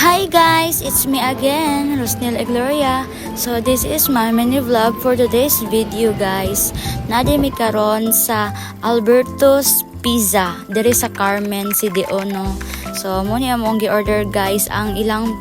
Hi guys, it's me again, Rosnel Egloria. So this is my mini vlog for today's video guys. Nadi mi karon sa Alberto's Pizza diri sa Carmen City Ono. So mo ni among gi-order guys ang ilang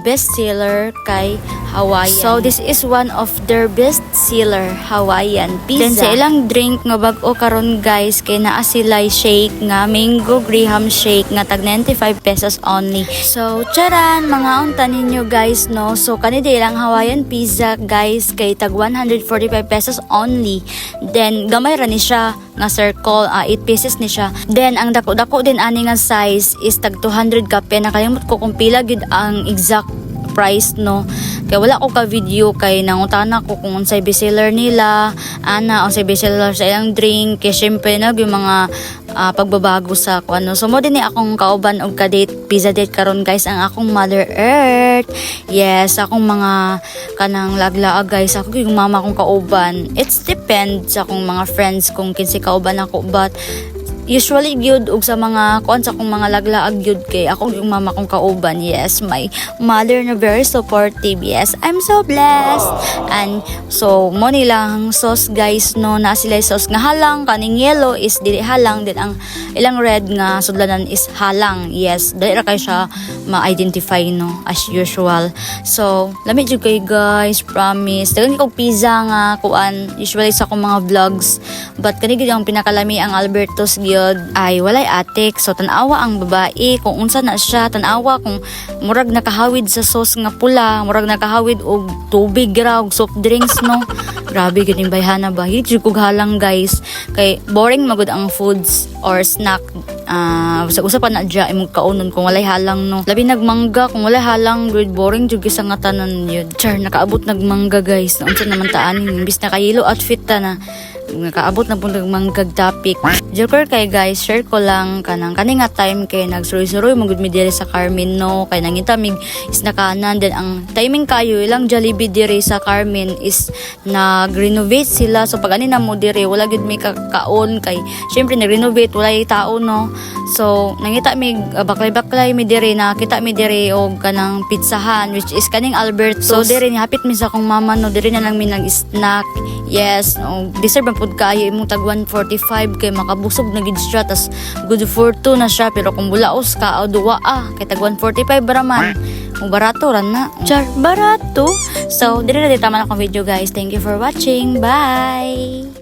best seller kay Hawaiian. So this is one of their best seller Hawaiian pizza. Then sa ilang drink nga bag-o karon guys kay naa sila'y shake nga mango graham shake nga tag 95 pesos only. So charan mga unta ninyo guys no. So kanidi ilang Hawaiian pizza guys kay tag 145 pesos only. Then gamay ra ni siya nga circle 8 pieces ni siya. Then ang dako-dako din ani nga size is tag 200 kape. Nakalimot ko kung pila gid ang exact price no, kaya wala ko ka video kay nangutana ko kung unsay bestseller nila unsay bestseller sa ilang drink kay syempre na yung mga pagbabago sa kuno. So mo din ni akong kauban og ka-date pizza date karon guys ang akong Mother Earth. Yes, akong mga kanang laglaag guys, ako yung mama kong kauban. It's depends sa akong mga friends kung kinsi kauban ako, but usually gyud og sa mga kuan sa akong mga laglaag gyud kay ako yung mama kong kauban. Yes, my mother na very supportive. Yes, I'm so blessed. And so mo nilang sauce guys no, na sila sauce nga halang, kaning yellow is dili halang, din ang ilang red nga sudlanan is halang. Yes, dili ra kay siya ma-identify no as usual. So lami jud kay guys, promise dagan kog pizza nga kuan usually sa akong mga vlogs, but kani gid ang pinakalami ang Alberto's ay walay atik. So tanawa ang babae kung unsa na siya, tanawa kung murag nakahawid sa sauce nga pula, murag nakahawid og tubig ra og soft drinks no. Grabe gid bayhana ba hid kog halang guys kay boring magud ang foods or snack usa pa na dya imong kaunon kung walay halang no. Labi nagmangga kung walay halang good boring jud sa nga tanan yun. Char nakaabot nagmangga guys, unsa naman taan imbis na kayelo outfit ta na nakaabot na po nagmanggag topic. Joker kay guys, share ko lang kanang nga time kay nagsuroy-suroy magud mi diri sa Carmen no, kay nangita mig is nakanan. Then ang timing kayo ilang Jollibee diri sa Carmen is nag-renovate sila. So pag ani na mo diri wala gid mi kaon kay syempre nag-renovate wala tao no. So nangita mig baklay-baklay mi diri, nakita mi diri og kanang pizzahan which is kaning Alberto. So diri ni hapit mi sa akong mama no, diri na lang mi nag-snack. Yes, no, deserve ang pud kayo imong tag 145 kay makabusog na gid siya, tas good for 2 na siya. Pero kung bulaos ka o duwa kay tag 145 ra man, kung barato ra na. Char, barato. So diri na di tama na akong video guys. Thank you for watching. Bye.